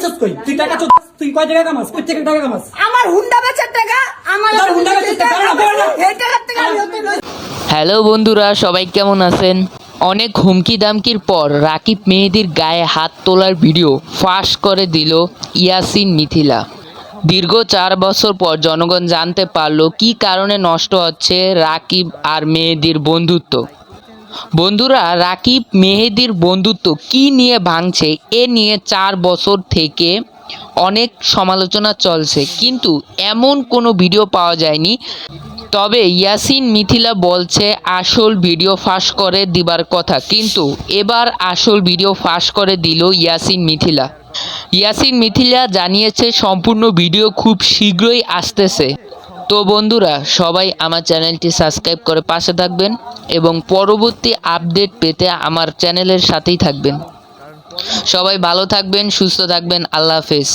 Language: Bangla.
পাইছস কই? তুই টাকা চোদ, তুই কয় টাকা কামাস? কই থেকে টাকা কামাস? আমার হুন্ডা বেচার টাকা আমার তোর হুন্ডা বেচার টাকা, এই টাকার টাকা আমি ওকে লই। হ্যালো বন্ধুরা, সবাই কেমন আছেন? অনেক হুমকি দামকির পর রাকিব মেহেদীর গায়ে হাত তোলার ভিডিও ফাঁস করে দিল ইয়াসিন মিথিলা। দীর্ঘ 4 বছর পর জনগণ জানতে পারলো কী কারণে নষ্ট হচ্ছে রাকিব আর মেহেদীর বন্ধুত্ব। বন্ধুরা, রাকিব মেহেদীর বন্ধুত্ব কী নিয়ে ভাঙছে এ নিয়ে 4 বছর থেকে অনেক সমালোচনা চলছে, কিন্তু এমন কোনো ভিডিও পাওয়া যায়নি। তবে ইয়াসিন মিথিলা বলছে আসল ভিডিও ফাঁস করে দিবার কথা, কিন্তু এবার আসল ভিডিও ফাঁস করে দিল ইয়াসিন মিথিলা। ইয়াসিন মিথিলা জানিয়েছে সম্পূর্ণ ভিডিও খুব শীঘ্রই আসতেছে। তো বন্ধুরা, সবাই আমার চ্যানেলটি সাবস্ক্রাইব করে পাশে থাকবেন এবং পরবর্তী আপডেট পেতে আমার চ্যানেলের সাথেই থাকবেন। সবাই ভালো থাকবেন, সুস্থ থাকবেন। আল্লাহ হাফেজ।